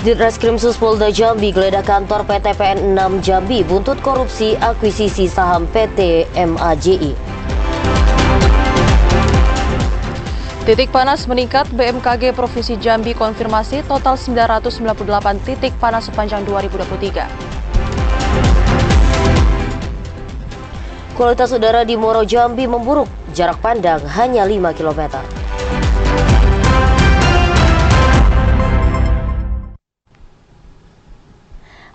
Ditreskrimsus Polda Jambi geledah kantor PT PN6 Jambi buntut korupsi akuisisi saham PT MAJI. Titik panas meningkat, BMKG Provinsi Jambi konfirmasi total 998 titik panas sepanjang 2023. Kualitas udara di Moro Jambi memburuk, jarak pandang hanya 5 km.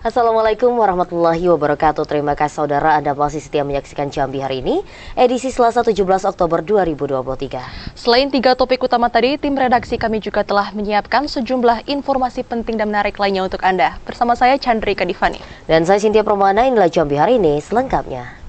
Assalamualaikum warahmatullahi wabarakatuh. Terima kasih saudara Anda masih setia menyaksikan Jambi hari ini, edisi Selasa 17 Oktober 2023. Selain 3 topik utama tadi, tim redaksi kami juga telah menyiapkan sejumlah informasi penting dan menarik lainnya untuk Anda. Bersama saya Chandrika Divani. Dan saya Cynthia Permana, inilah Jambi hari ini selengkapnya.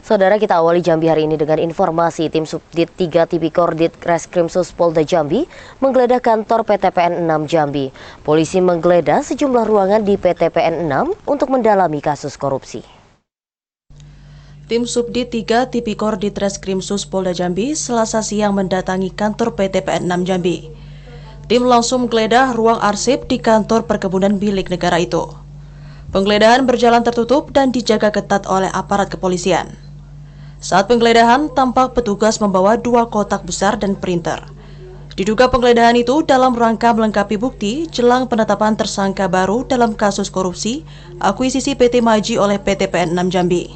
Saudara, kita awali Jambi hari ini dengan informasi tim Subdit 3 Tipikor Ditreskrimsus Polda Jambi menggeledah kantor PT PN6 Jambi. Polisi menggeledah sejumlah ruangan di PT PN6 untuk mendalami kasus korupsi. Tim Subdit 3 Tipikor Ditreskrimsus Polda Jambi Selasa siang mendatangi kantor PT PN6 Jambi. Tim langsung menggeledah ruang arsip di kantor perkebunan milik negara itu. Penggeledahan berjalan tertutup dan dijaga ketat oleh aparat kepolisian. Saat penggeledahan, tampak petugas membawa 2 kotak besar dan printer. Diduga penggeledahan itu dalam rangka melengkapi bukti jelang penetapan tersangka baru dalam kasus korupsi akuisisi PT MAJI oleh PT PN6 Jambi.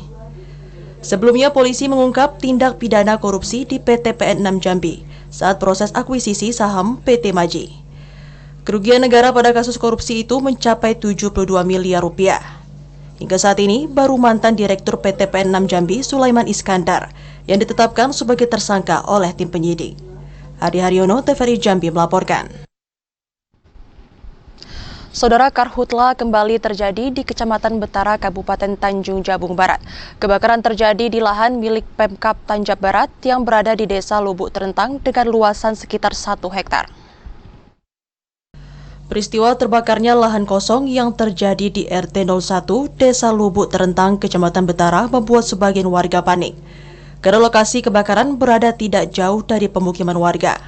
Sebelumnya, polisi mengungkap tindak pidana korupsi di PT PN6 Jambi saat proses akuisisi saham PT MAJI. Kerugian negara pada kasus korupsi itu mencapai 72 miliar rupiah. Hingga saat ini, baru mantan Direktur PT PN6 Jambi, Sulaiman Iskandar, yang ditetapkan sebagai tersangka oleh tim penyidik. Adi Haryono, TVRI Jambi melaporkan. Saudara, karhutla kembali terjadi di Kecamatan Betara, Kabupaten Tanjung Jabung Barat. Kebakaran terjadi di lahan milik Pemkab Tanjab Barat yang berada di Desa Lubuk Terentang dengan luasan sekitar 1 hektar. Peristiwa terbakarnya lahan kosong yang terjadi di RT 01 Desa Lubuk Terentang, Kecamatan Betara membuat sebagian warga panik. Karena lokasi kebakaran berada tidak jauh dari pemukiman warga.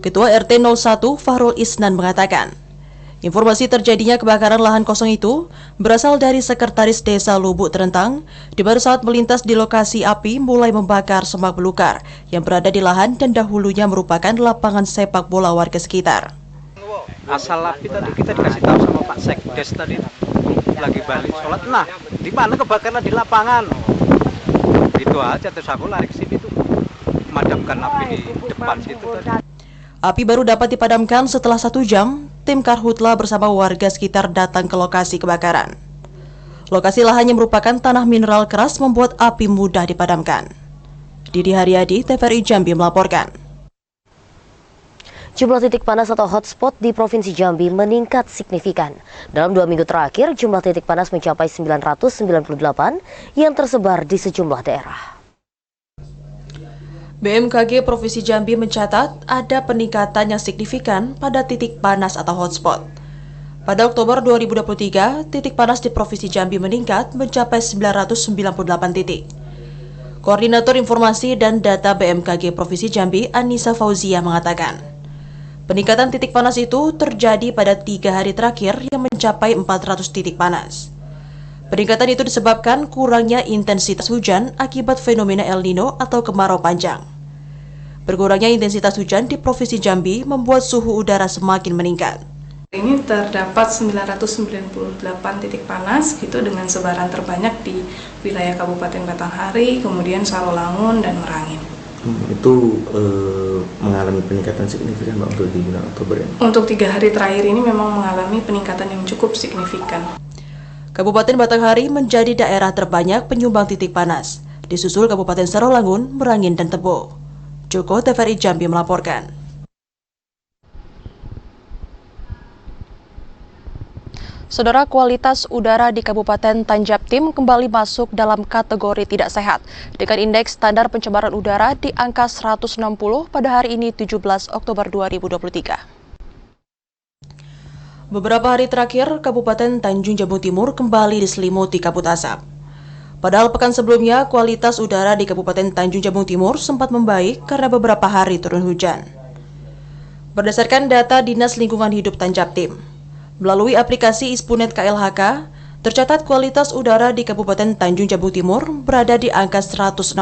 Ketua RT 01 Fahrul Isnan mengatakan, informasi terjadinya kebakaran lahan kosong itu berasal dari Sekretaris Desa Lubuk Terentang, di mana saat melintas di lokasi api mulai membakar semak belukar yang berada di lahan dan dahulunya merupakan lapangan sepak bola warga sekitar. Asal api tadi kita dikasih tahu sama Pak Sekdes tadi lagi balik sholat. Nah, di mana kebakaran di lapangan? Itu aja, terus aku lari ke sini tuh memadamkan api di depan situ tadi. Api baru dapat dipadamkan setelah 1 jam. Tim Karhutla bersama warga sekitar datang ke lokasi kebakaran. Lokasi lahannya merupakan tanah mineral keras membuat api mudah dipadamkan. Didi Haryadi, TVRI Jambi melaporkan. Jumlah titik panas atau hotspot di Provinsi Jambi meningkat signifikan. Dalam 2 minggu terakhir, jumlah titik panas mencapai 998 yang tersebar di sejumlah daerah. BMKG Provinsi Jambi mencatat ada peningkatan yang signifikan pada titik panas atau hotspot. Pada Oktober 2023, titik panas di Provinsi Jambi meningkat mencapai 998 titik. Koordinator Informasi dan Data BMKG Provinsi Jambi, Anissa Fauzia mengatakan, peningkatan titik panas itu terjadi pada 3 hari terakhir yang mencapai 400 titik panas. Peningkatan itu disebabkan kurangnya intensitas hujan akibat fenomena El Nino atau kemarau panjang. Berkurangnya intensitas hujan di Provinsi Jambi membuat suhu udara semakin meningkat. Ini terdapat 998 titik panas gitu dengan sebaran terbanyak di wilayah Kabupaten Batanghari, kemudian Salolangun dan Merangin. Itu mengalami peningkatan signifikan Mbak untuk di bulan Oktober ini? Untuk 3 hari terakhir ini memang mengalami peningkatan yang cukup signifikan. Kabupaten Batanghari menjadi daerah terbanyak penyumbang titik panas, disusul Kabupaten Salolangun, Merangin, dan Tebo. Joko, TVRI Jambi melaporkan. Saudara, kualitas udara di Kabupaten Tanjab Tim kembali masuk dalam kategori tidak sehat dengan indeks standar pencemaran udara di angka 160 pada hari ini 17 Oktober 2023. Beberapa hari terakhir, Kabupaten Tanjung Jabung Timur kembali diselimuti kabut asap. Padahal pekan sebelumnya, kualitas udara di Kabupaten Tanjung Jabung Timur sempat membaik karena beberapa hari turun hujan. Berdasarkan data Dinas Lingkungan Hidup Tanjabtim, melalui aplikasi Ispunet KLHK, tercatat kualitas udara di Kabupaten Tanjung Jabung Timur berada di angka 160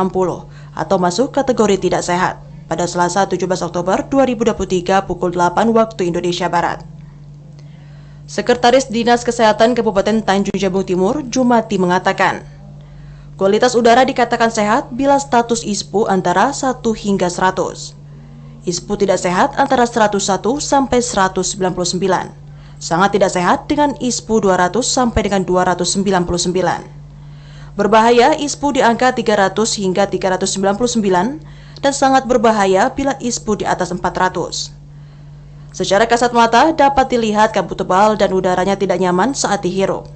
atau masuk kategori tidak sehat pada Selasa 17 Oktober 2023 pukul 8 waktu Indonesia Barat. Sekretaris Dinas Kesehatan Kabupaten Tanjung Jabung Timur, Jumati, mengatakan, kualitas udara dikatakan sehat bila status ISPU antara 1 hingga 100. ISPU tidak sehat antara 101 sampai 199. Sangat tidak sehat dengan ISPU 200 sampai dengan 299. Berbahaya ISPU di angka 300 hingga 399 dan sangat berbahaya bila ISPU di atas 400. Secara kasat mata dapat dilihat kabut tebal dan udaranya tidak nyaman saat dihirup.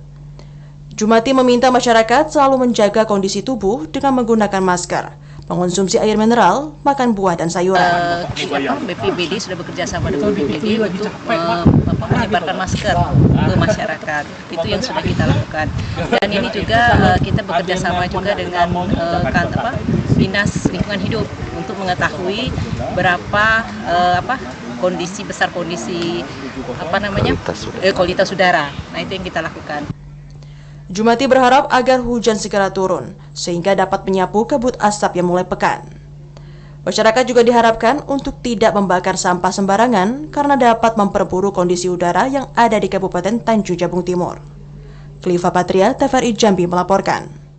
Jumati meminta masyarakat selalu menjaga kondisi tubuh dengan menggunakan masker, mengonsumsi air mineral, makan buah dan sayuran. BPBD sudah bekerja sama dengan BPBD untuk menyebarkan masker ke masyarakat. Itu yang sudah kita lakukan. Dan ini juga kita bekerja sama juga dengan Dinas Lingkungan Hidup untuk mengetahui berapa kondisi kualitas udara. Nah, itu yang kita lakukan. Jumati berharap agar hujan segera turun sehingga dapat menyapu kabut asap yang mulai pekan. Masyarakat juga diharapkan untuk tidak membakar sampah sembarangan karena dapat memperburuk kondisi udara yang ada di Kabupaten Tanjung Jabung Timur. Kliva Patria, TVRI Jambi melaporkan.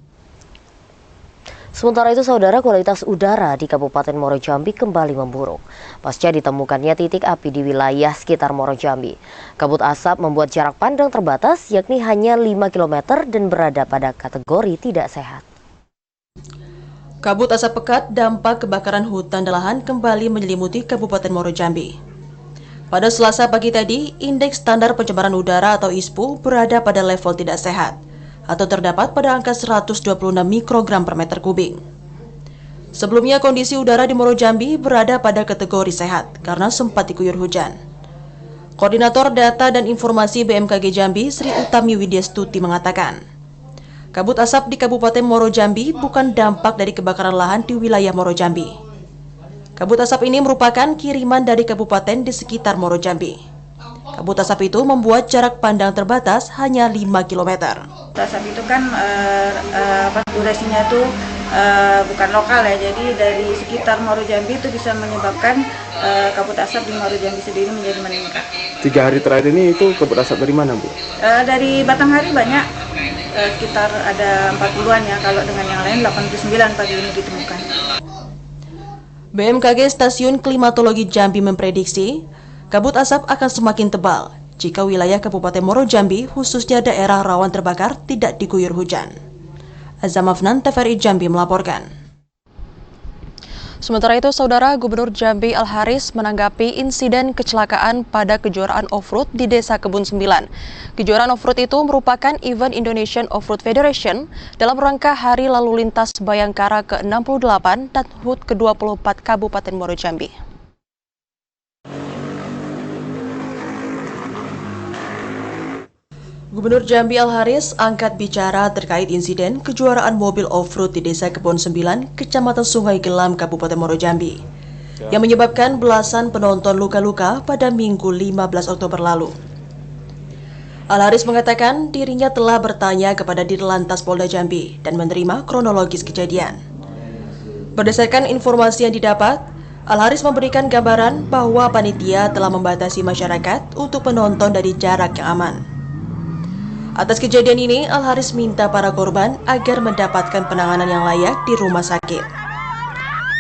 Sementara itu, saudara, kualitas udara di Kabupaten Muaro Jambi kembali memburuk pasca ditemukannya titik api di wilayah sekitar Muaro Jambi. Kabut asap membuat jarak pandang terbatas, yakni hanya 5 km dan berada pada kategori tidak sehat. Kabut asap pekat dampak kebakaran hutan dan lahan kembali menyelimuti Kabupaten Muaro Jambi. Pada Selasa pagi tadi, indeks standar pencemaran udara atau ISPU berada pada level tidak sehat atau terdapat pada angka 126 mikrogram per meter kubik. Sebelumnya kondisi udara di Muaro Jambi berada pada kategori sehat karena sempat diguyur hujan. Koordinator Data dan Informasi BMKG Jambi, Sri Utami Widyastuti mengatakan, kabut asap di Kabupaten Muaro Jambi bukan dampak dari kebakaran lahan di wilayah Muaro Jambi. Kabut asap ini merupakan kiriman dari kabupaten di sekitar Muaro Jambi. Kabut asap itu membuat jarak pandang terbatas hanya 5 km. Asap itu kan durasinya itu bukan lokal ya, jadi dari sekitar Muaro Jambi itu bisa menyebabkan kabut asap di Muaro Jambi sendiri menjadi meningkat. 3 hari terakhir ini itu kabut asap dari mana, Bu? Dari Batanghari banyak, sekitar ada 40-an ya, kalau dengan yang lain 89 pagi ini ditemukan. BMKG Stasiun Klimatologi Jambi memprediksi kabut asap akan semakin tebal jika wilayah Kabupaten Muaro Jambi, khususnya daerah rawan terbakar, tidak diguyur hujan. Azam Afnan, TVRI Jambi melaporkan. Sementara itu, Saudara, Gubernur Jambi Al-Haris menanggapi insiden kecelakaan pada kejuaraan off-road di Desa Kebun 9. Kejuaraan off-road itu merupakan event Indonesian Off-Road Federation dalam rangka Hari Lalu Lintas Bayangkara ke-68 dan HUT ke-24 Kabupaten Muaro Jambi. Gubernur Jambi Al-Haris angkat bicara terkait insiden kejuaraan mobil off-road di Desa Kebon 9, Kecamatan Sungai Gelam, Kabupaten Muaro Jambi, yang menyebabkan belasan penonton luka-luka pada Minggu 15 Oktober lalu. Al-Haris mengatakan dirinya telah bertanya kepada Dirlantas Polda Jambi dan menerima kronologis kejadian. Berdasarkan informasi yang didapat, Al-Haris memberikan gambaran bahwa panitia telah membatasi masyarakat untuk menonton dari jarak yang aman. Atas kejadian ini, Al-Haris minta para korban agar mendapatkan penanganan yang layak di rumah sakit.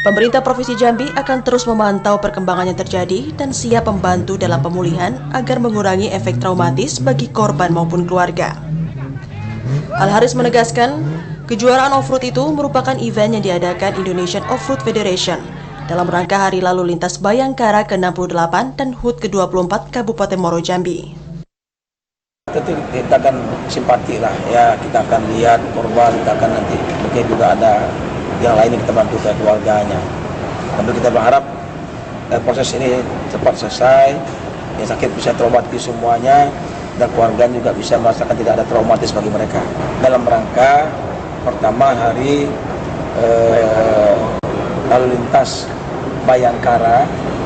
Pemerintah Provinsi Jambi akan terus memantau perkembangan yang terjadi dan siap membantu dalam pemulihan agar mengurangi efek traumatis bagi korban maupun keluarga. Al-Haris menegaskan, kejuaraan off-road itu merupakan event yang diadakan Indonesian Off-Road Federation dalam rangka Hari Lalu Lintas Bayangkara ke-68 dan HUT ke-24 Kabupaten Muaro Jambi. Tentu kita akan simpati lah ya, kita akan lihat korban, kita akan nanti mungkin juga ada yang lain yang kita bantu ke keluarganya. Tentu kita berharap proses ini cepat selesai yang sakit bisa terobati semuanya, dan keluarga juga bisa merasakan tidak ada traumatis bagi mereka. Dalam rangka pertama hari lalu lintas Bayangkara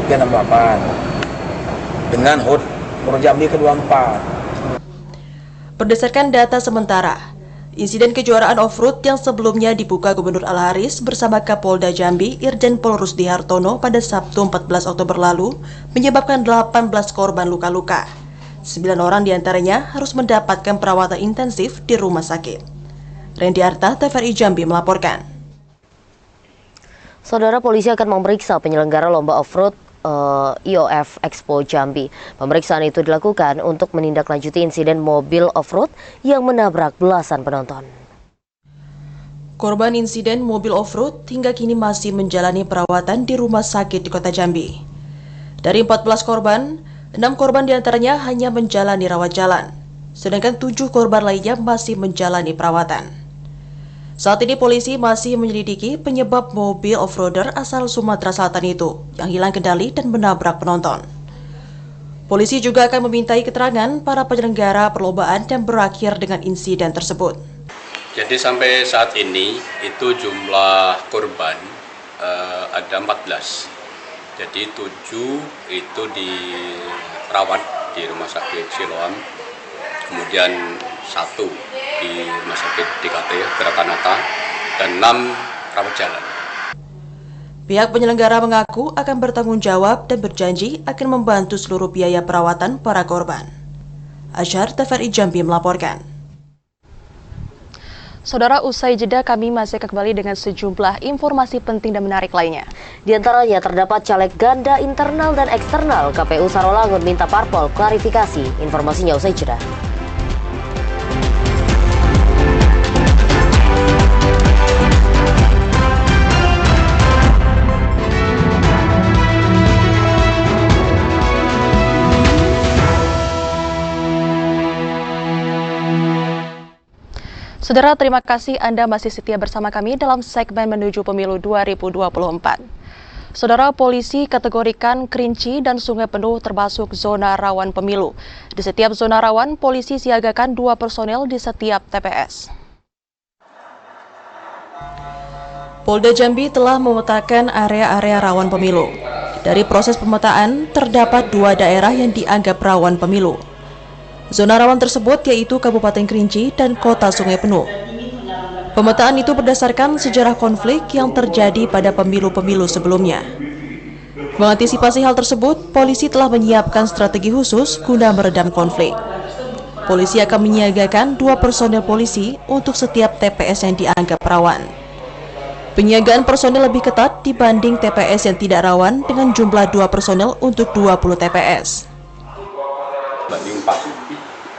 ke-68 dengan HUT Muaro Jambi ke-24. Berdasarkan data sementara, insiden kejuaraan off-road yang sebelumnya dibuka Gubernur Al-Haris bersama Kapolda Jambi Irjen Pol Rusdi Hartono pada Sabtu 14 Oktober lalu menyebabkan 18 korban luka-luka. 9 orang diantaranya harus mendapatkan perawatan intensif di rumah sakit. Randy Arta, TVRI Jambi melaporkan. Saudara, polisi akan memeriksa penyelenggara lomba off-road IOF Expo Jambi. Pemeriksaan itu dilakukan untuk menindaklanjuti insiden mobil off-road yang menabrak belasan penonton. Korban insiden mobil off-road hingga kini masih menjalani perawatan di rumah sakit di Kota Jambi. Dari 14 korban, 6 korban diantaranya hanya menjalani rawat jalan, sedangkan 7 korban lainnya masih menjalani perawatan. Saat ini polisi masih menyelidiki penyebab mobil off-roader asal Sumatera Selatan itu yang hilang kendali dan menabrak penonton. Polisi juga akan memintai keterangan para penyelenggara perlombaan dan berakhir dengan insiden tersebut. Jadi sampai saat ini itu jumlah korban ada 14. Jadi 7 itu dirawat di Rumah Sakit Siloam, kemudian 1 di Rumah Sakit DKT Gerakanata, dan 6 rawat jalan. Pihak penyelenggara mengaku akan bertanggung jawab dan berjanji akan membantu seluruh biaya perawatan para korban. Asyar, TVRI Jambi melaporkan. Saudara, usai jeda kami masih kembali dengan sejumlah informasi penting dan menarik lainnya. Di antaranya terdapat caleg ganda internal dan eksternal. KPU Sarolangun minta parpol klarifikasi. Informasinya usai jeda. Saudara, terima kasih Anda masih setia bersama kami dalam segmen menuju pemilu 2024. Saudara, polisi kategorikan Kerinci dan Sungai Penuh termasuk zona rawan pemilu. Di setiap zona rawan, polisi siagakan 2 personel di setiap TPS. Polda Jambi telah memetakan area-area rawan pemilu. Dari proses pemetaan, terdapat 2 daerah yang dianggap rawan pemilu. Zona rawan tersebut yaitu Kabupaten Kerinci dan Kota Sungai Penuh. Pemetaan itu berdasarkan sejarah konflik yang terjadi pada pemilu-pemilu sebelumnya. Mengantisipasi hal tersebut, polisi telah menyiapkan strategi khusus guna meredam konflik. Polisi akan menyiagakan 2 personel polisi untuk setiap TPS yang dianggap rawan. Penyiagaan personel lebih ketat dibanding TPS yang tidak rawan dengan jumlah 2 personel untuk 20 TPS. Banding 4.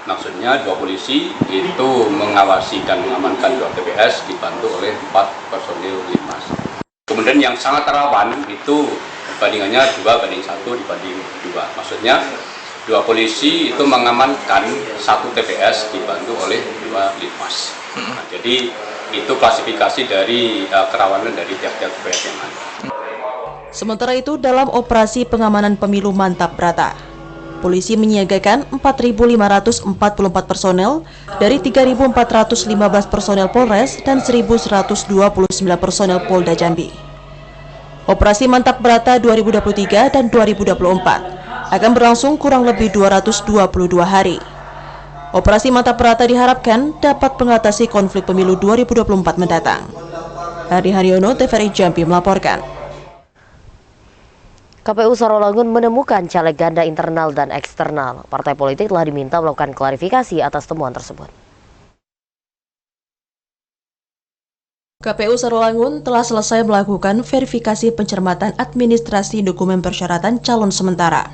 Maksudnya 2 polisi itu mengawasi dan mengamankan 2 TPS dibantu oleh 4 personil Linmas. Kemudian yang sangat rawan itu bandingannya 2 banding 1 dibanding 2. Maksudnya 2 polisi itu mengamankan 1 TPS dibantu oleh 2 Linmas. Nah, jadi itu klasifikasi dari kerawanan dari tiap-tiap TPS yang ada. Sementara itu, dalam operasi pengamanan pemilu Mantap Brata, polisi menyiagakan 4.544 personel dari 3.415 personel Polres dan 1.129 personel Polda Jambi. Operasi Mantap Brata 2023 dan 2024 akan berlangsung kurang lebih 222 hari. Operasi Mantap Brata diharapkan dapat mengatasi konflik pemilu 2024 mendatang. Hari Haryono, TVRI Jambi melaporkan. KPU Sarolangun menemukan caleg ganda internal dan eksternal. Partai politik telah diminta melakukan klarifikasi atas temuan tersebut. KPU Sarolangun telah selesai melakukan verifikasi pencermatan administrasi dokumen persyaratan calon sementara.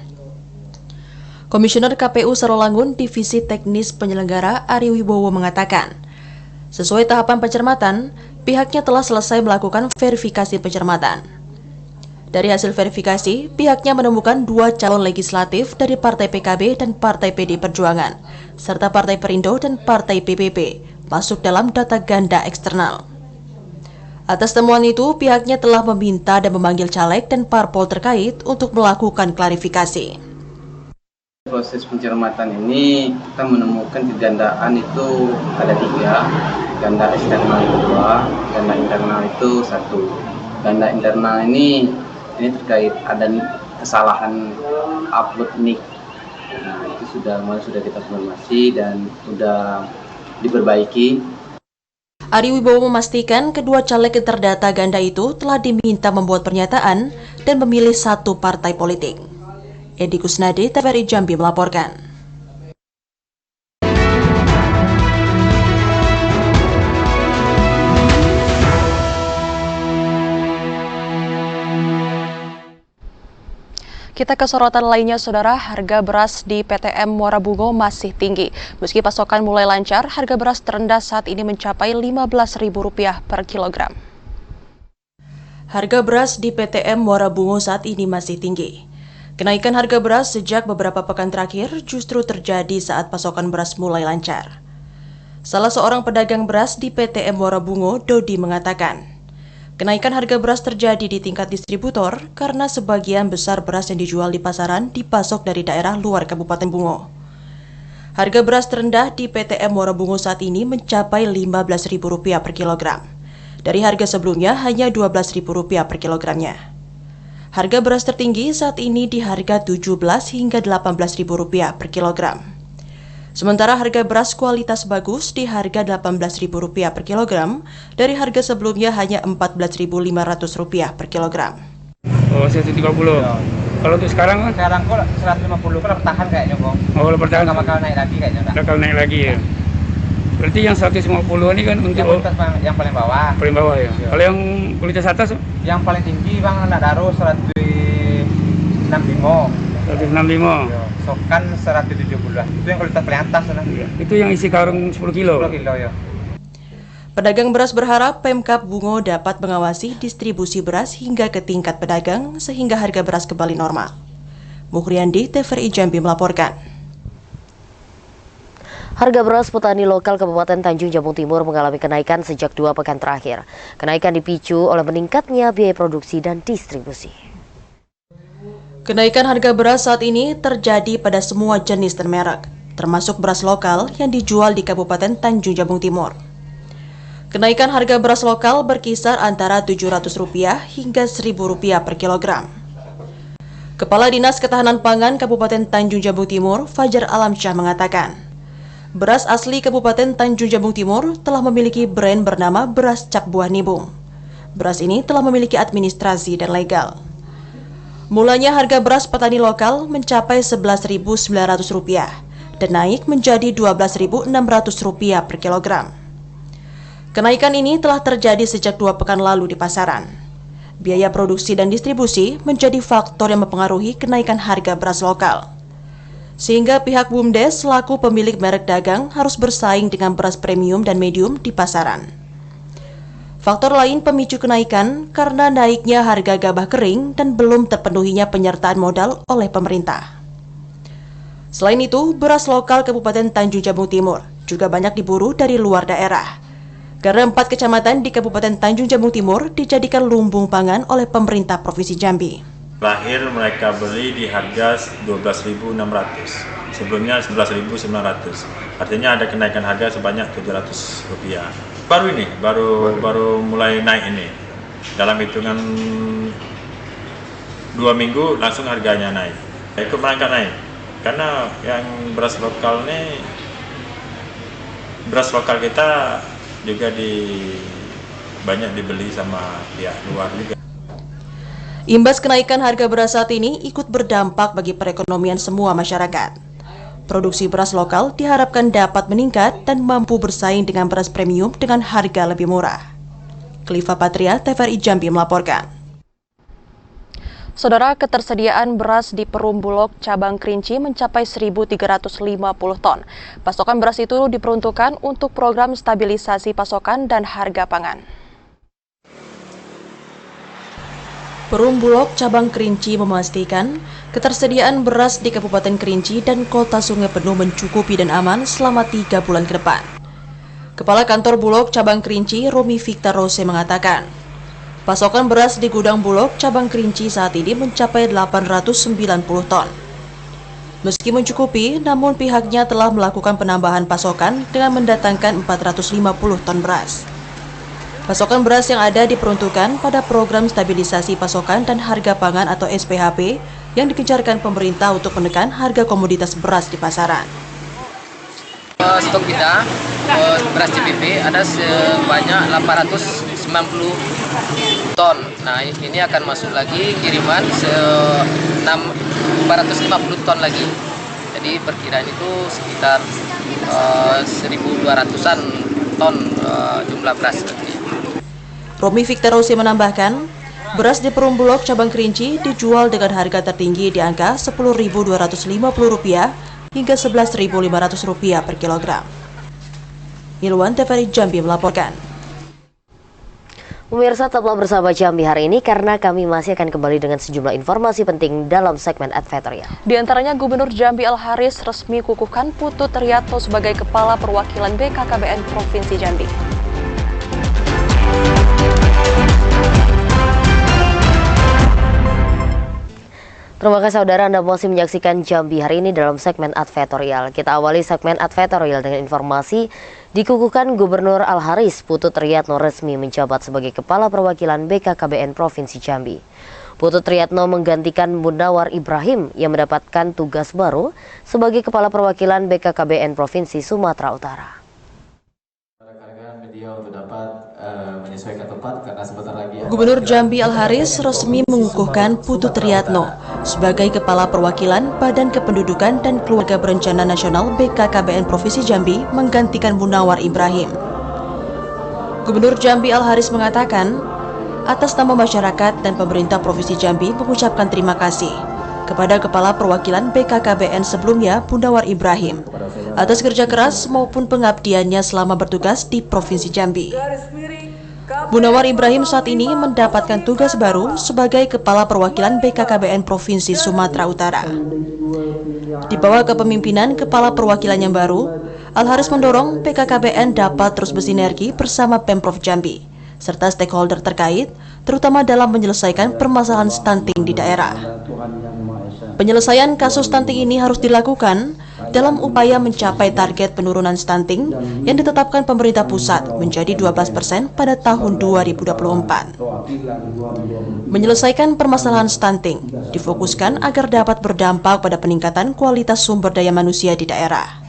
Komisioner KPU Sarolangun Divisi Teknis Penyelenggara Ari Wibowo mengatakan, sesuai tahapan pencermatan, pihaknya telah selesai melakukan verifikasi pencermatan. Dari hasil verifikasi, pihaknya menemukan 2 calon legislatif dari Partai PKB dan Partai PD Perjuangan, serta Partai Perindo dan Partai PPP, masuk dalam data ganda eksternal. Atas temuan itu, pihaknya telah meminta dan memanggil caleg dan parpol terkait untuk melakukan klarifikasi. Proses pencermatan ini kita menemukan kegandaan itu ada 3, ganda eksternal 2, ganda internal itu 1. Ganda internal ini terkait ada kesalahan upload nick. Nah, itu sudah kita konfirmasi dan sudah diperbaiki. Ari Wibowo memastikan kedua caleg yang terdata ganda itu telah diminta membuat pernyataan dan memilih satu partai politik. Edi Kusnadi, TVRI Jambi melaporkan. Kita ke sorotan lainnya, Saudara. Harga beras di PTM Muara Bungo masih tinggi. Meski pasokan mulai lancar, harga beras terendah saat ini mencapai Rp15.000 per kilogram. Harga beras di PTM Muara Bungo saat ini masih tinggi. Kenaikan harga beras sejak beberapa pekan terakhir justru terjadi saat pasokan beras mulai lancar. Salah seorang pedagang beras di PTM Muara Bungo, Dodi, mengatakan, kenaikan harga beras terjadi di tingkat distributor karena sebagian besar beras yang dijual di pasaran dipasok dari daerah luar Kabupaten Bungo. Harga beras terendah di PTM Muara Bungo saat ini mencapai Rp15.000 per kilogram. Dari harga sebelumnya hanya Rp12.000 per kilogramnya. Harga beras tertinggi saat ini di harga Rp17 hingga Rp18.000 per kilogram. Sementara harga beras kualitas bagus di harga Rp18.000 per kilogram, dari harga sebelumnya hanya Rp14.500 per kilogram. Oh, 130. Ya. Kalau untuk sekarang kan? Sekarang kok 150 kan bertahan kayaknya, Bang. Oh, kalau bertahan. Nggak bakal naik lagi kayaknya. Bakal naik lagi ya. Berarti yang 150 ini kan untuk yang paling bawah. Paling bawah ya. Ya. Kalau yang kualitas atas? Yang paling tinggi, Bang, anak Daro 165. 165. Ya. Sokan 170. Itu yang kualitas paling atas nah. Ya. Itu yang isi karung 10 kilo. 10 kilo ya. Pedagang beras berharap Pemkab Bungo dapat mengawasi distribusi beras hingga ke tingkat pedagang sehingga harga beras kembali normal. Mukriandi, TVRI Jambi melaporkan. Harga beras petani lokal Kabupaten Tanjung Jabung Timur mengalami kenaikan sejak 2 pekan terakhir. Kenaikan dipicu oleh meningkatnya biaya produksi dan distribusi. Kenaikan harga beras saat ini terjadi pada semua jenis dan merek, termasuk beras lokal yang dijual di Kabupaten Tanjung Jabung Timur. Kenaikan harga beras lokal berkisar antara Rp700 hingga Rp1.000 per kilogram. Kepala Dinas Ketahanan Pangan Kabupaten Tanjung Jabung Timur, Fajar Alamsyah mengatakan, beras asli Kabupaten Tanjung Jabung Timur telah memiliki brand bernama Beras Cap Buah Nibung. Beras ini telah memiliki administrasi dan legal. Mulanya harga beras petani lokal mencapai Rp11.900 dan naik menjadi Rp12.600 per kilogram. Kenaikan ini telah terjadi sejak 2 pekan lalu di pasaran. Biaya produksi dan distribusi menjadi faktor yang mempengaruhi kenaikan harga beras lokal. Sehingga pihak BUMDes selaku pemilik merek dagang harus bersaing dengan beras premium dan medium di pasaran. Faktor lain pemicu kenaikan karena naiknya harga gabah kering dan belum terpenuhinya penyertaan modal oleh pemerintah. Selain itu, beras lokal Kabupaten Tanjung Jabung Timur juga banyak diburu dari luar daerah. Karena 4 kecamatan di Kabupaten Tanjung Jabung Timur dijadikan lumbung pangan oleh pemerintah Provinsi Jambi. Lahir mereka beli di harga Rp12.600, sebelumnya Rp11.900. Artinya ada kenaikan harga sebanyak Rp700. Baru ini, baru mulai naik ini. Dalam hitungan 2 minggu langsung harganya naik. Ikut merangkak naik. Karena yang beras lokal ini, beras lokal kita juga banyak dibeli sama pihak luar juga. Imbas kenaikan harga beras saat ini ikut berdampak bagi perekonomian semua masyarakat. Produksi beras lokal diharapkan dapat meningkat dan mampu bersaing dengan beras premium dengan harga lebih murah. Kliva Patria, TVRI Jambi melaporkan. Saudara, ketersediaan beras di Perum Bulog cabang Kerinci mencapai 1.350 ton. Pasokan beras itu diperuntukkan untuk program stabilisasi pasokan dan harga pangan. Perum Bulog cabang Kerinci memastikan ketersediaan beras di Kabupaten Kerinci dan Kota Sungai Penuh mencukupi dan aman selama 3 bulan ke depan. Kepala Kantor Bulog cabang Kerinci, Romi Victor Rose mengatakan, pasokan beras di gudang Bulog cabang Kerinci saat ini mencapai 890 ton. Meski mencukupi, namun pihaknya telah melakukan penambahan pasokan dengan mendatangkan 450 ton beras. Pasokan beras yang ada diperuntukkan pada program stabilisasi pasokan dan harga pangan atau SPHP yang digencarkan pemerintah untuk menekan harga komoditas beras di pasaran. Stok kita beras CPP ada sebanyak 890 ton. Nah, ini akan masuk lagi kiriman 450 ton lagi. Jadi perkiraan itu sekitar 1.200-an ton jumlah beras nanti. Romi Victorose menambahkan, beras di Perumbulok cabang Kerinci dijual dengan harga tertinggi di angka Rp10.250 hingga Rp11.500 per kilogram. Ilwan TVRI Jambi melaporkan. Pemirsa, tetaplah bersama Jambi hari ini karena kami masih akan kembali dengan sejumlah informasi penting dalam segmen Advertorial. Di antaranya Gubernur Jambi Al-Haris resmi kukuhkan Putu Triatno sebagai Kepala Perwakilan BKKBN Provinsi Jambi. Terima kasih saudara, Anda masih menyaksikan Jambi hari ini dalam segmen Advertorial. Kita awali segmen Advertorial dengan informasi dikukuhkan Gubernur Al-Haris Putu Triatno resmi menjabat sebagai Kepala Perwakilan BKKBN Provinsi Jambi. Putu Triatno menggantikan Munawar Ibrahim yang mendapatkan tugas baru sebagai Kepala Perwakilan BKKBN Provinsi Sumatera Utara. Gubernur Jambi Al-Haris resmi mengukuhkan Putu Triatno sebagai Kepala Perwakilan Badan Kependudukan dan Keluarga Berencana Nasional BKKBN Provinsi Jambi menggantikan Munawar Ibrahim. Gubernur Jambi Al-Haris mengatakan, atas nama masyarakat dan pemerintah Provinsi Jambi mengucapkan terima kasih kepada Kepala Perwakilan BKKBN sebelumnya Munawar Ibrahim atas kerja keras maupun pengabdiannya selama bertugas di Provinsi Jambi. Munawar Ibrahim saat ini mendapatkan tugas baru sebagai Kepala Perwakilan BKKBN Provinsi Sumatera Utara. Di bawah kepemimpinan Kepala Perwakilan yang baru, Al-Haris mendorong BKKBN dapat terus bersinergi bersama Pemprov Jambi serta stakeholder terkait, terutama dalam menyelesaikan permasalahan stunting di daerah. Penyelesaian kasus stunting ini harus dilakukan dalam upaya mencapai target penurunan stunting yang ditetapkan pemerintah pusat menjadi 12% pada tahun 2024. Menyelesaikan permasalahan stunting difokuskan agar dapat berdampak pada peningkatan kualitas sumber daya manusia di daerah.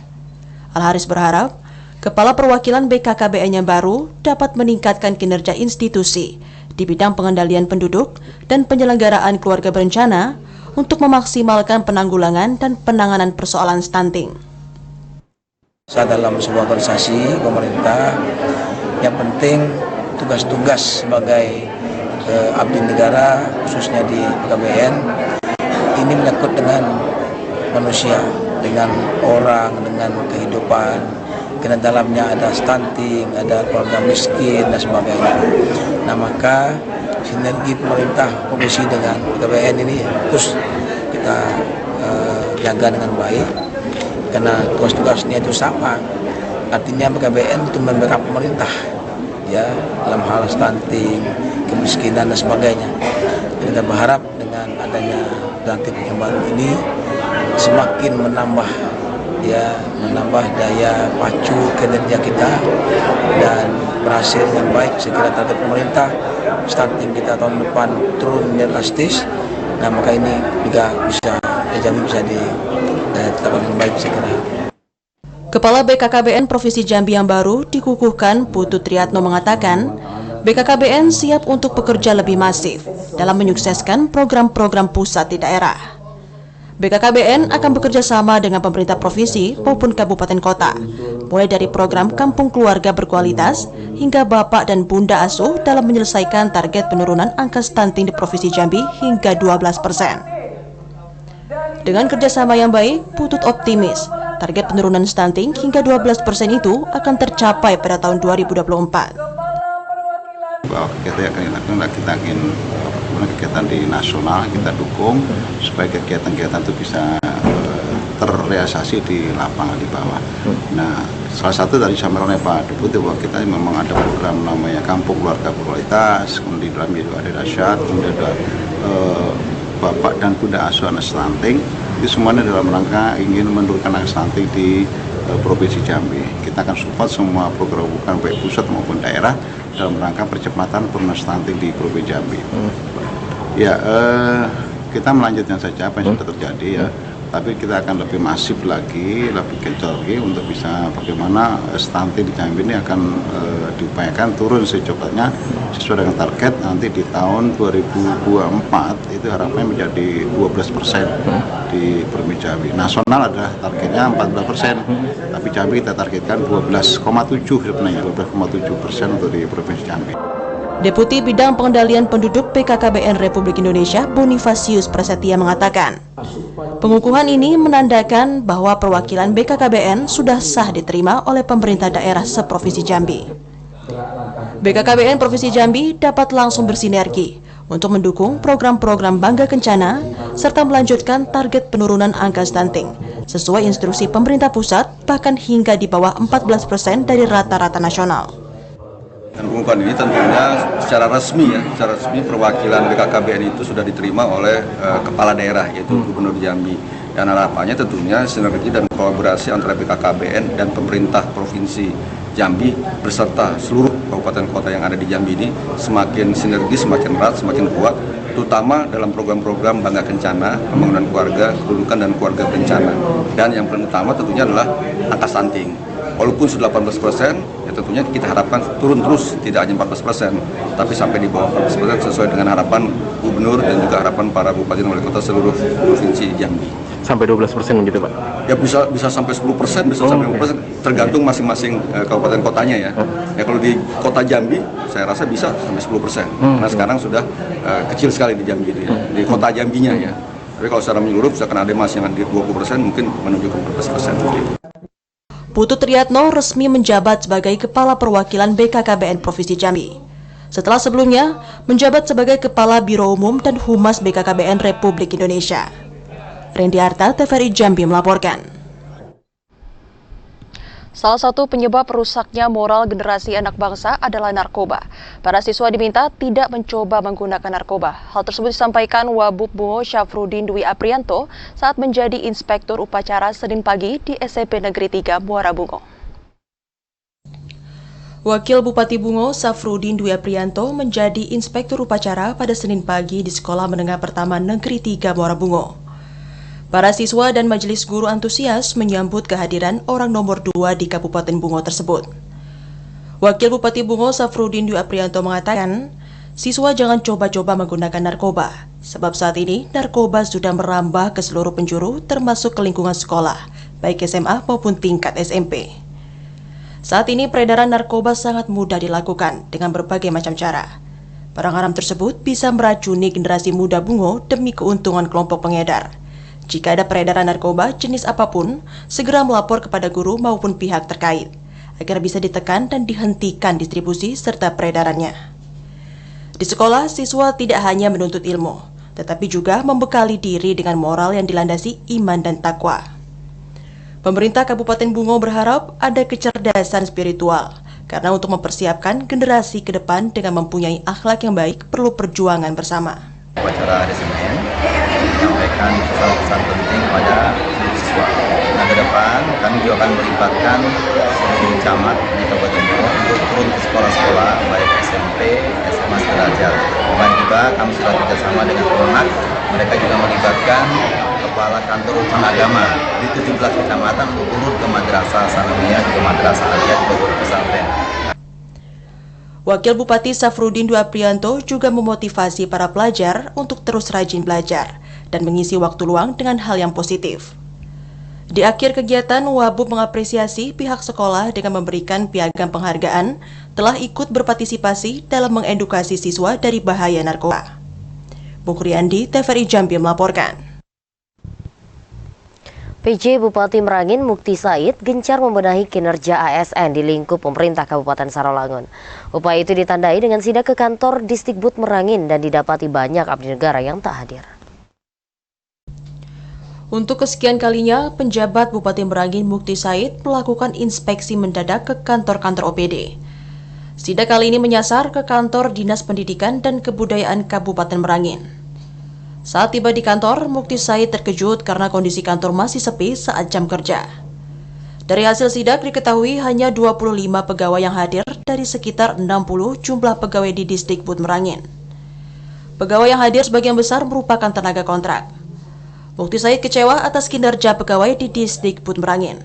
Al-Haris berharap Kepala Perwakilan BKKBN yang baru dapat meningkatkan kinerja institusi di bidang pengendalian penduduk dan penyelenggaraan keluarga berencana untuk memaksimalkan penanggulangan dan penanganan persoalan stunting. Saat dalam sebuah organisasi pemerintah, yang penting tugas-tugas sebagai abdi negara, khususnya di BKKBN, ini menyangkut dengan manusia, dengan orang, dengan kehidupan. Karena dalamnya ada stunting, ada keluarga miskin, dan sebagainya. Nah, maka sinergi pemerintah provinsi dengan BKKBN ini terus kita jaga dengan baik karena tugas-tugasnya itu sama. Artinya BKKBN itu membackup pemerintah ya dalam hal stunting, kemiskinan dan sebagainya. Jadi kita berharap dengan adanya Dantik yang baru ini semakin menambah daya pacu kinerja kita dan berhasil dengan baik. Sekira target pemerintah stunting kita tahun depan turun drastis. Nah, maka ini juga bisa ditetapkan dengan baik sekira. Kepala BKKBN Provinsi Jambi yang baru dikukuhkan Putu Triatno mengatakan, BKKBN siap untuk bekerja lebih masif dalam menyukseskan program-program pusat di daerah. BKKBN akan bekerja sama dengan pemerintah provinsi maupun kabupaten kota, mulai dari program Kampung Keluarga Berkualitas hingga Bapak dan Bunda Asuh dalam menyelesaikan target penurunan angka stunting di Provinsi Jambi hingga 12%. Dengan kerjasama yang baik, Putut optimis target penurunan stunting hingga 12% itu akan tercapai pada tahun 2024. Bahwa kegiatan kita ingin kegiatan di nasional kita dukung supaya kegiatan-kegiatan itu bisa terrealisasi di lapangan di bawah. Nah, salah satu dari disampaikan oleh Pak Deputi bahwa kita memang ada program namanya Kampung Keluarga Berkualitas, kemudian di dalamnya juga ada dasyat, kemudian ada Bapak dan Bunda Asuh Anak Stunting. Itu semuanya dalam rangka ingin menurunkan angka stunting di Provinsi Jambi. Kita akan support semua program bukan baik pusat maupun daerah dalam rangka percepatan penurunan stunting di Provinsi Jambi. Ya, kita melanjutkan saja apa yang sudah terjadi ya. Tapi kita akan lebih masif lagi, lebih kencang lagi untuk bisa bagaimana stunting di Jambi ini akan diupayakan turun secepatnya sesuai dengan target nanti di tahun 2024 itu harapannya menjadi 12% di Provinsi Jambi. Nasional adalah targetnya 14%, tapi Jambi kita targetkan 12,7 sebenarnya 12,7% untuk di Provinsi Jambi. Deputi Bidang Pengendalian Penduduk BKKBN Republik Indonesia Bonifasius Prasetya mengatakan, pengukuhan ini menandakan bahwa perwakilan BKKBN sudah sah diterima oleh pemerintah daerah seprovinsi Jambi. BKKBN Provinsi Jambi dapat langsung bersinergi untuk mendukung program-program Bangga Kencana serta melanjutkan target penurunan angka stunting sesuai instruksi pemerintah pusat bahkan hingga di bawah 14% dari rata-rata nasional. Dan pengukuhan ini tentunya secara resmi perwakilan BKKBN itu sudah diterima oleh kepala daerah yaitu Gubernur Jambi. Dan harapannya tentunya sinergi dan kolaborasi antara BKKBN dan pemerintah Provinsi Jambi beserta seluruh kabupaten kota yang ada di Jambi ini semakin sinergi, semakin erat, semakin kuat, terutama dalam program-program Bangga Kencana, pembangunan keluarga, kedudukan dan keluarga berencana. Dan yang paling utama tentunya adalah angka stunting. Walaupun sudah 18%, ya tentunya kita harapkan turun terus, tidak hanya 14%, tapi sampai di bawah 14% sesuai dengan harapan Gubernur dan juga harapan para bupati dan wali kota seluruh Provinsi Jambi. Sampai 12% gitu Pak? Ya bisa sampai 10%, bisa sampai 5%, tergantung masing-masing kabupaten kotanya ya. Ya kalau di kota Jambi, saya rasa bisa sampai 10%, karena sekarang sudah kecil sekali di Jambi itu ya, di kota Jambinya ya. Tapi kalau secara menyeluruh, misalkan ada masih yang di 20%, mungkin menuju ke 14%. Putut Riyatno resmi menjabat sebagai Kepala Perwakilan BKKBN Provinsi Jambi. Setelah sebelumnya menjabat sebagai Kepala Biro Umum dan Humas BKKBN Republik Indonesia. Randy Arta, TVRI Jambi melaporkan. Salah satu penyebab rusaknya moral generasi anak bangsa adalah narkoba. Para siswa diminta tidak mencoba menggunakan narkoba. Hal tersebut disampaikan Wabub Bungo Syafruddin Dwi Aprianto saat menjadi Inspektur Upacara Senin pagi di SMP Negeri 3 Muara Bungo. Wakil Bupati Bungo Syafruddin Dwi Aprianto menjadi Inspektur Upacara pada Senin pagi di Sekolah Menengah Pertama Negeri 3 Muara Bungo. Para siswa dan majelis guru antusias menyambut kehadiran orang nomor 2 di Kabupaten Bungo tersebut. Wakil Bupati Bungo Syafruddin Dwi Aprianto mengatakan, siswa jangan coba-coba menggunakan narkoba, sebab saat ini narkoba sudah merambah ke seluruh penjuru termasuk ke lingkungan sekolah, baik SMA maupun tingkat SMP. Saat ini peredaran narkoba sangat mudah dilakukan dengan berbagai macam cara. Barang haram tersebut bisa meracuni generasi muda Bungo demi keuntungan kelompok pengedar. Jika ada peredaran narkoba jenis apapun, segera melapor kepada guru maupun pihak terkait, agar bisa ditekan dan dihentikan distribusi serta peredarannya. Di sekolah, siswa tidak hanya menuntut ilmu, tetapi juga membekali diri dengan moral yang dilandasi iman dan takwa. Pemerintah Kabupaten Bungo berharap ada kecerdasan spiritual, karena untuk mempersiapkan generasi ke depan dengan mempunyai akhlak yang baik perlu perjuangan bersama. Upacara hari Senin menyampaikan pesan-pesan penting kepada seluruh siswa. Nah, ke depan kami juga akan melibatkan seluruh camat di Kabupaten Bungo untuk turun ke sekolah-sekolah baik SMP, SMA sederajat. Dan juga kami sudah kerjasama dengan Konak. Mereka juga melibatkan kepala kantor urusan agama di 17 kecamatan untuk turun ke madrasah sanawiyah, ke madrasah aliyah, ke pondok pesantren. Wakil Bupati Syafruddin Dwi Aprianto juga memotivasi para pelajar untuk terus rajin belajar dan mengisi waktu luang dengan hal yang positif. Di akhir kegiatan, Wabub mengapresiasi pihak sekolah dengan memberikan piagam penghargaan telah ikut berpartisipasi dalam mengedukasi siswa dari bahaya narkoba. Bukriandi, TVRI Jambi melaporkan. PJ Bupati Merangin Mukti Said gencar membenahi kinerja ASN di lingkup pemerintah Kabupaten Sarolangun. Upaya itu ditandai dengan sidak ke kantor Disdikbud Merangin dan didapati banyak abdi negara yang tak hadir. Untuk kesekian kalinya, penjabat Bupati Merangin Mukti Said melakukan inspeksi mendadak ke kantor-kantor OPD. Sidak kali ini menyasar ke kantor Dinas Pendidikan dan Kebudayaan Kabupaten Merangin. Saat tiba di kantor, Mukti Said terkejut karena kondisi kantor masih sepi saat jam kerja. Dari hasil sidak diketahui hanya 25 pegawai yang hadir dari sekitar 60 jumlah pegawai di Disdikbud Merangin. Pegawai yang hadir sebagian besar merupakan tenaga kontrak. Mukti Said kecewa atas kinerja pegawai di Disdikbud Merangin.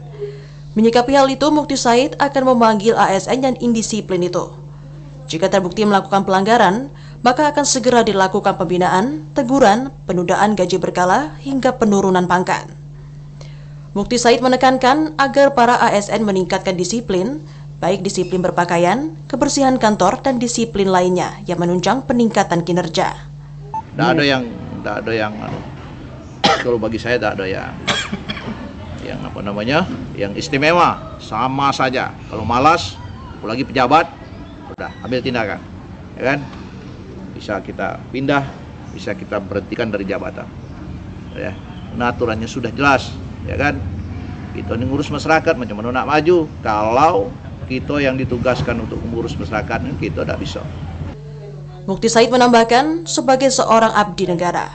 Menyikapi hal itu, Mukti Said akan memanggil ASN yang indisiplin itu. Jika terbukti melakukan pelanggaran, maka akan segera dilakukan pembinaan, teguran, penundaan gaji berkala, hingga penurunan pangkat. Mukti Said menekankan agar para ASN meningkatkan disiplin, baik disiplin berpakaian, kebersihan kantor, dan disiplin lainnya yang menunjang peningkatan kinerja. Tidak ada yang kalau bagi saya tidak ada yang yang istimewa, sama saja. Kalau malas, apalagi pejabat, udah ambil tindakan, ya kan? Bisa kita pindah, bisa kita berhentikan dari jabatan, ya. Nah, aturannya sudah jelas, ya kan? Kita ini ngurus masyarakat, macam mana nak maju kalau kita yang ditugaskan untuk mengurus masyarakat, kita tidak bisa. Mukti Said menambahkan, sebagai seorang abdi negara,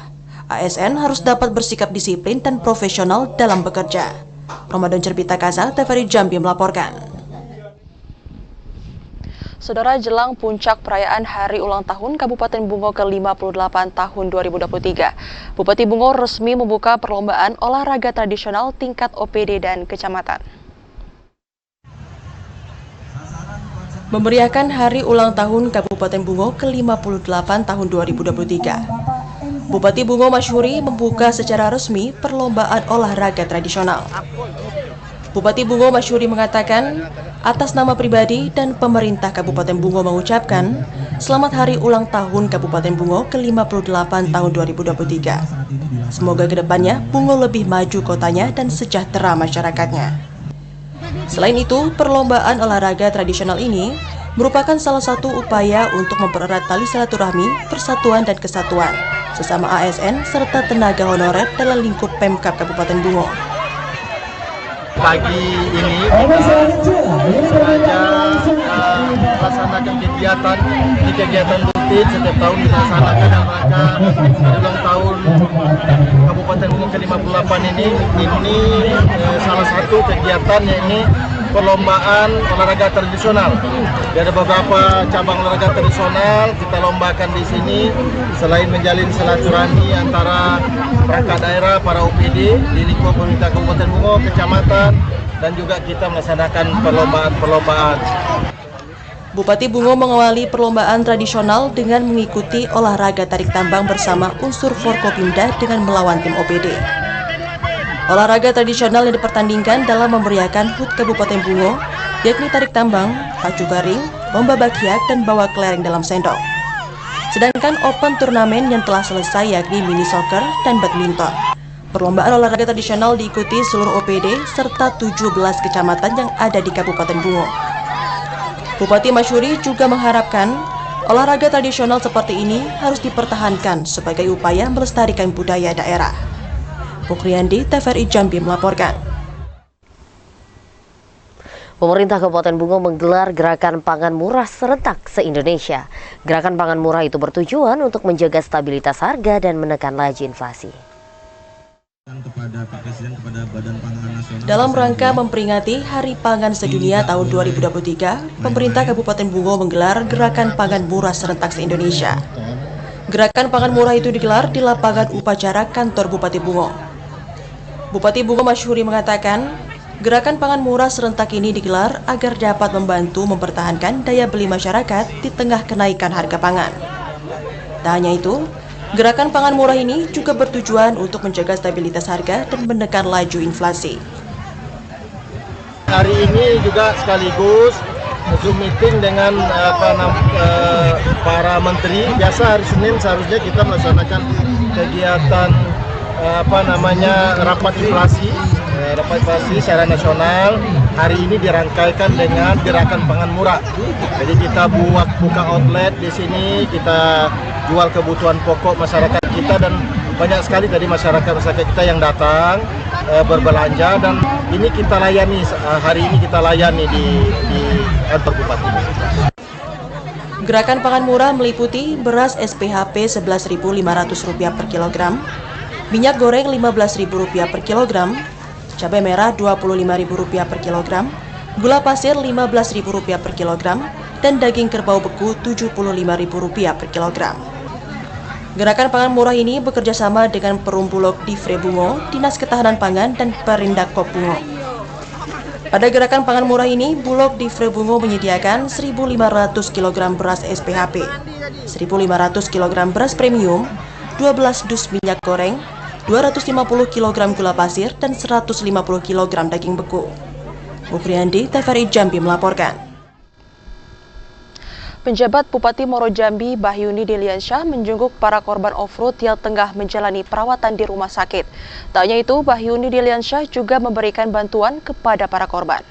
ASN harus dapat bersikap disiplin dan profesional dalam bekerja. Ramadan Cerbita Kaza, TVRI Jambi melaporkan. Saudara, jelang puncak perayaan Hari Ulang Tahun Kabupaten Bungo ke-58 tahun 2023, Bupati Bungo resmi membuka perlombaan olahraga tradisional tingkat OPD dan kecamatan. Memeriahkan Hari Ulang Tahun Kabupaten Bungo ke-58 tahun 2023. Bupati Bungo Masyhuri membuka secara resmi perlombaan olahraga tradisional. Bupati Bungo Masyhuri mengatakan, atas nama pribadi dan pemerintah Kabupaten Bungo mengucapkan selamat Hari Ulang Tahun Kabupaten Bungo ke-58 tahun 2023. Semoga kedepannya Bungo lebih maju kotanya dan sejahtera masyarakatnya. Selain itu, perlombaan olahraga tradisional ini merupakan salah satu upaya untuk mempererat tali silaturahmi, persatuan dan kesatuan sesama ASN serta tenaga honorer dalam lingkup Pemkab Kabupaten Bungo. Pagi ini sengaja melaksanakan kegiatan rutin setiap tahun dilaksanakan dalam rangka Hari Ulang Tahun Kabupaten Bungo ke-58 ini salah satu kegiatan yakni perlombaan olahraga tradisional. Ada beberapa cabang olahraga tradisional kita lombakan di sini selain menjalin silaturahmi antara perangkat daerah, para OPD di lingkup pemerintah Kabupaten Bungo, kecamatan, dan juga kita melaksanakan perlombaan. Bupati Bungo mengawali perlombaan tradisional dengan mengikuti olahraga tarik tambang bersama unsur Forkopimda dengan melawan tim OPD. Olahraga tradisional yang dipertandingkan dalam memeriahkan HUT Kabupaten Bungo, yakni tarik tambang, pacu garing, lomba bakyak, dan bawa kelereng dalam sendok. Sedangkan open turnamen yang telah selesai yakni mini soccer dan badminton. Perlombaan olahraga tradisional diikuti seluruh OPD serta 17 kecamatan yang ada di Kabupaten Bungo. Bupati Masyhuri juga mengharapkan olahraga tradisional seperti ini harus dipertahankan sebagai upaya melestarikan budaya daerah. Pukriandi, TVRI Jambi melaporkan. Pemerintah Kabupaten Bungo menggelar gerakan pangan murah serentak se-Indonesia. Gerakan pangan murah itu bertujuan untuk menjaga stabilitas harga dan menekan laju inflasi. Dalam rangka memperingati Hari Pangan Sedunia tahun 2023, pemerintah Kabupaten Bungo menggelar gerakan pangan murah serentak se-Indonesia. Gerakan pangan murah itu digelar di lapangan upacara kantor Bupati Bungo. Bupati Bungo Masyhuri mengatakan, gerakan pangan murah serentak ini digelar agar dapat membantu mempertahankan daya beli masyarakat di tengah kenaikan harga pangan. Tak hanya itu, gerakan pangan murah ini juga bertujuan untuk menjaga stabilitas harga dan menekan laju inflasi. Hari ini juga sekaligus Zoom meeting dengan para menteri. Biasa hari Senin seharusnya kita melaksanakan kegiatan rapat inflasi secara nasional. Hari ini dirangkaikan dengan gerakan pangan murah. Jadi kita buka outlet di sini, kita jual kebutuhan pokok masyarakat kita, dan banyak sekali tadi masyarakat kita yang datang berbelanja, dan ini kita layani hari ini di kantor Bupati. Gerakan pangan murah meliputi beras SPHP Rp11.500 per kilogram, minyak goreng Rp15.000 per kilogram, cabai merah Rp25.000 per kilogram, gula pasir Rp15.000 per kilogram, dan daging kerbau beku Rp75.000 per kilogram. Gerakan pangan murah ini bekerja sama dengan Perum Bulog di Frebungo, Dinas Ketahanan Pangan, dan Perindak Kopbungo. Pada gerakan pangan murah ini, Bulog di Frebungo menyediakan 1.500 kg beras SPHP, 1.500 kg beras premium, 12 dus minyak goreng, 250 kg gula pasir, dan 150 kg daging beku. Mupriandi, TVRI Jambi melaporkan. Penjabat Bupati Muaro Jambi, Bahyuni Deliansyah, menjenguk para korban off-road yang tengah menjalani perawatan di rumah sakit. Tak hanya itu, Bahyuni Deliansyah juga memberikan bantuan kepada para korban.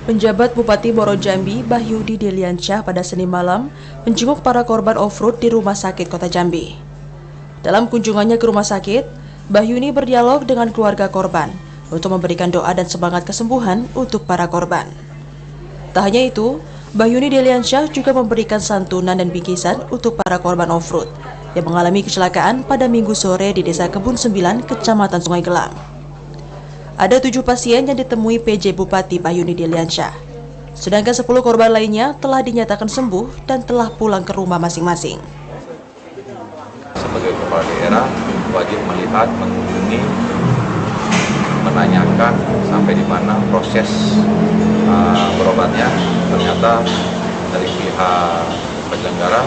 Penjabat Bupati Muaro Jambi, Bahyuni Deliansyah, pada Senin malam menjenguk para korban off-road di Rumah Sakit Kota Jambi. Dalam kunjungannya ke rumah sakit, Bahyuni berdialog dengan keluarga korban untuk memberikan doa dan semangat kesembuhan untuk para korban. Tak hanya itu, Bahyuni Deliansyah juga memberikan santunan dan bingkisan untuk para korban off-road yang mengalami kecelakaan pada Minggu sore di Desa Kebun 9, Kecamatan Sungai Gelang. Ada 7 pasien yang ditemui PJ Bupati Bahyuni Deliansyah, sedangkan 10 korban lainnya telah dinyatakan sembuh dan telah pulang ke rumah masing-masing. Sebagai kepala daerah, wajib melihat, mengunjungi, menanyakan sampai di mana proses berobatnya. Ternyata dari pihak penyelenggara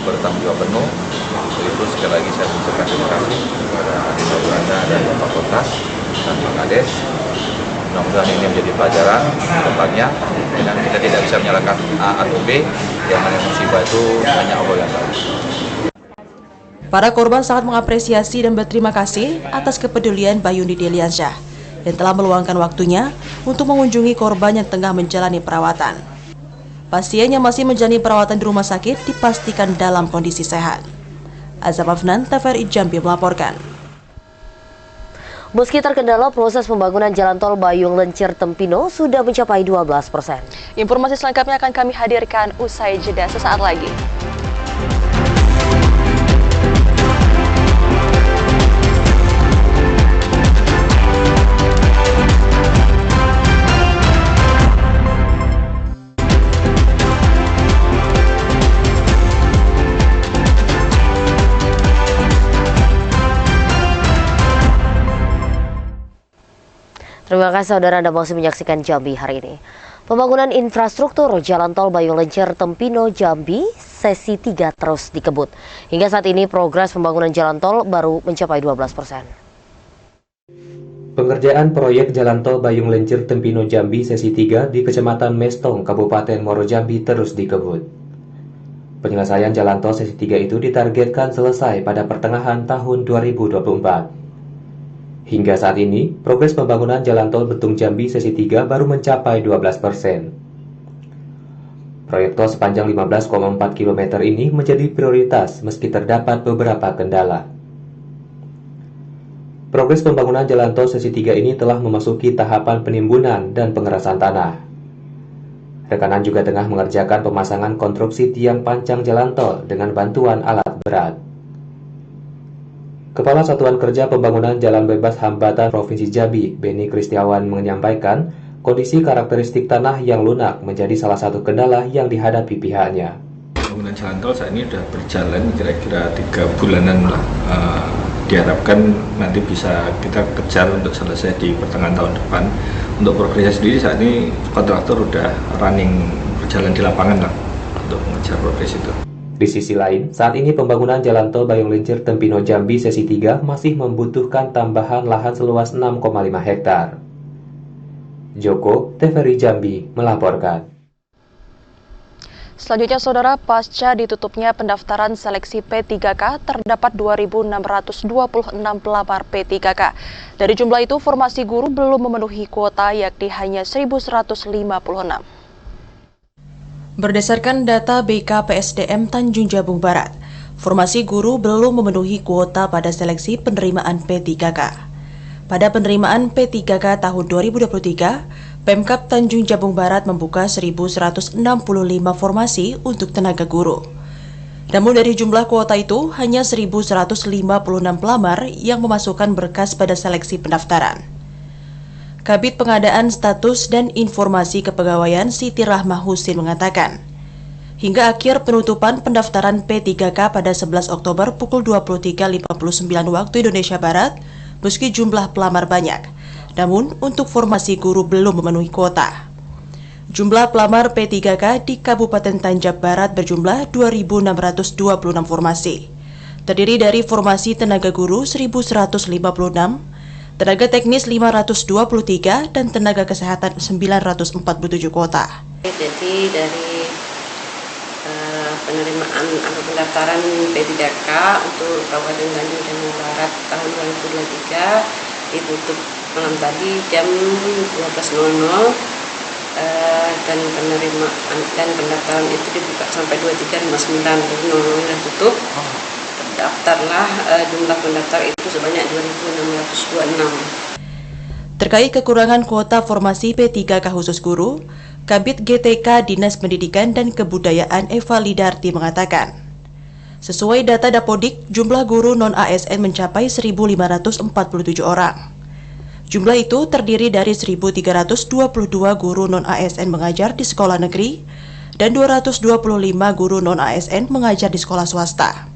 bertanggung jawab penuh. Untuk itu sekali lagi saya mengucapkan terima kasih kepada Desa Belanda dan Bapak Kota dan Pak Kades. Mudah-mudahan ini menjadi pelajaran ke depannya, dan kita tidak bisa menyalahkan A atau B, yang namanya musibah itu hanya Allah yang tahu. Para korban sangat mengapresiasi dan berterima kasih atas kepedulian Bahyuni Deliansyah yang telah meluangkan waktunya untuk mengunjungi korban yang tengah menjalani perawatan. Pasien yang masih menjalani perawatan di rumah sakit dipastikan dalam kondisi sehat. Azam Afnan, TVRI Jambi melaporkan. Meski terkendala, proses pembangunan jalan tol Bayung Lencir Tempino sudah mencapai 12%. Informasi selengkapnya akan kami hadirkan usai jeda sesaat lagi. Terima kasih saudara Anda masih menyaksikan Jambi hari ini. Pembangunan infrastruktur Jalan Tol Bayung Lencir Tempino Jambi sesi 3 terus dikebut. Hingga saat ini progres pembangunan jalan tol baru mencapai 12%. Pengerjaan proyek Jalan Tol Bayung Lencir Tempino Jambi sesi 3 di Kecamatan Mestong, Kabupaten Muaro Jambi terus dikebut. Penyelesaian jalan tol sesi 3 itu ditargetkan selesai pada pertengahan tahun 2024. Hingga saat ini, progres pembangunan Jalan Tol Betung Jambi sesi 3 baru mencapai 12%. Proyek tol sepanjang 15,4 km ini menjadi prioritas meski terdapat beberapa kendala. Progres pembangunan Jalan Tol sesi 3 ini telah memasuki tahapan penimbunan dan pengerasan tanah. Rekanan juga tengah mengerjakan pemasangan konstruksi tiang pancang jalan tol dengan bantuan alat berat. Kepala Satuan Kerja Pembangunan Jalan Bebas Hambatan Provinsi Jambi, Beni Kristiawan, menyampaikan kondisi karakteristik tanah yang lunak menjadi salah satu kendala yang dihadapi pihaknya. Pembangunan jalan tol saat ini sudah berjalan kira-kira 3 bulanan lah. Diharapkan nanti bisa kita kejar untuk selesai di pertengahan tahun depan. Untuk progresnya sendiri saat ini kontraktor sudah running berjalan di lapangan lah untuk mengejar progres itu. Di sisi lain, saat ini pembangunan Jalan Tol Bayung Lencir Tempino Jambi sesi 3 masih membutuhkan tambahan lahan seluas 6,5 hektar. Joko, TVRI Jambi, melaporkan. Selanjutnya, saudara, pasca ditutupnya pendaftaran seleksi P3K, terdapat 2.626 pelamar P3K. Dari jumlah itu, formasi guru belum memenuhi kuota, yakni hanya 1.156. Berdasarkan data BKPSDM Tanjung Jabung Barat, formasi guru belum memenuhi kuota pada seleksi penerimaan P3K. Pada penerimaan P3K tahun 2023, Pemkab Tanjung Jabung Barat membuka 1.165 formasi untuk tenaga guru. Namun dari jumlah kuota itu, hanya 1.156 pelamar yang memasukkan berkas pada seleksi pendaftaran. Kabid Pengadaan Status dan Informasi Kepegawaian Siti Rahmah Husin mengatakan, hingga akhir penutupan pendaftaran P3K pada 11 Oktober pukul 23.59 waktu Indonesia Barat, meski jumlah pelamar banyak, namun untuk formasi guru belum memenuhi kuota. Jumlah pelamar P3K di Kabupaten Tanjab Barat berjumlah 2.626 formasi, terdiri dari formasi tenaga guru 1.156, tenaga teknis 523, dan tenaga kesehatan 947 kuota. Jadi dari penerimaan atau pendaftaran P3K untuk Kabupaten Tanjung Jabung Barat tahun 2023 ditutup malam tadi jam 12.00 dan penerimaan dan pendaftaran itu dibuka sampai 23.59, jadi 00 sudah tutup. Terdaftarlah jumlah pendaftar itu sebanyak 2.626. Terkait kekurangan kuota formasi P3K khusus guru, Kabid GTK Dinas Pendidikan dan Kebudayaan Eva Lidarti mengatakan, sesuai data Dapodik, jumlah guru non-ASN mencapai 1.547 orang. Jumlah itu terdiri dari 1.322 guru non-ASN mengajar di sekolah negeri dan 225 guru non-ASN mengajar di sekolah swasta.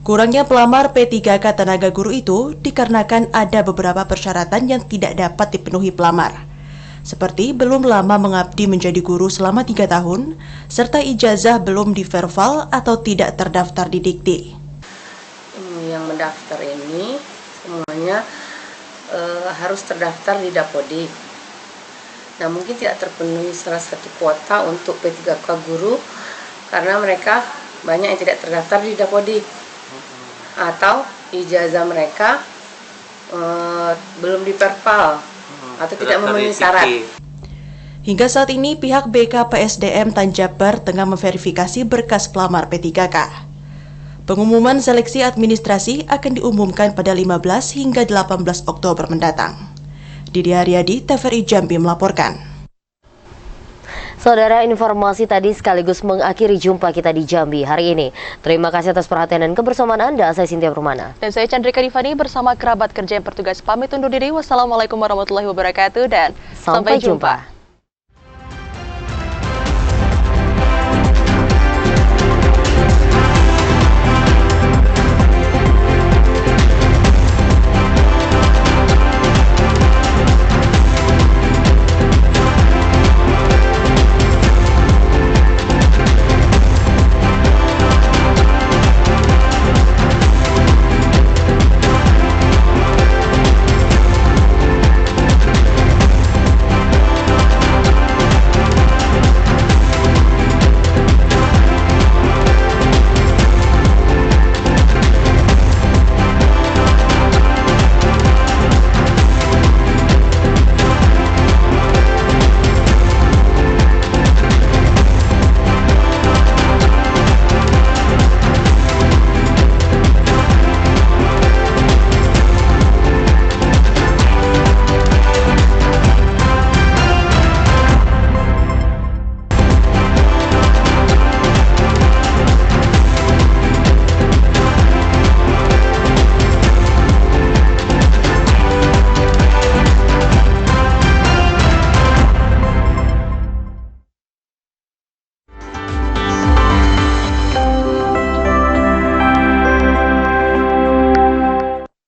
Kurangnya pelamar P3K tenaga guru itu dikarenakan ada beberapa persyaratan yang tidak dapat dipenuhi pelamar, seperti belum lama mengabdi menjadi guru selama 3 tahun, serta ijazah belum diverval atau tidak terdaftar di Dikti. Yang mendaftar ini semuanya harus terdaftar di Dapodik. Nah, mungkin tidak terpenuhi salah satu kuota untuk P3K guru karena mereka banyak yang tidak terdaftar di Dapodik atau ijazah mereka belum diverval atau tidak memenuhi syarat. Hingga saat ini pihak BKPSDM Tanjabar tengah memverifikasi berkas pelamar P3K. Pengumuman seleksi administrasi akan diumumkan pada 15 hingga 18 Oktober mendatang. Didi Haryadi, TVRI Jambi melaporkan. Saudara, informasi tadi sekaligus mengakhiri jumpa kita di Jambi hari ini. Terima kasih atas perhatian dan kebersamaan Anda. Saya Cynthia Permana. Dan saya Chandrika Divani bersama kerabat kerja yang bertugas pamit undur diri. Wassalamualaikum warahmatullahi wabarakatuh dan sampai jumpa.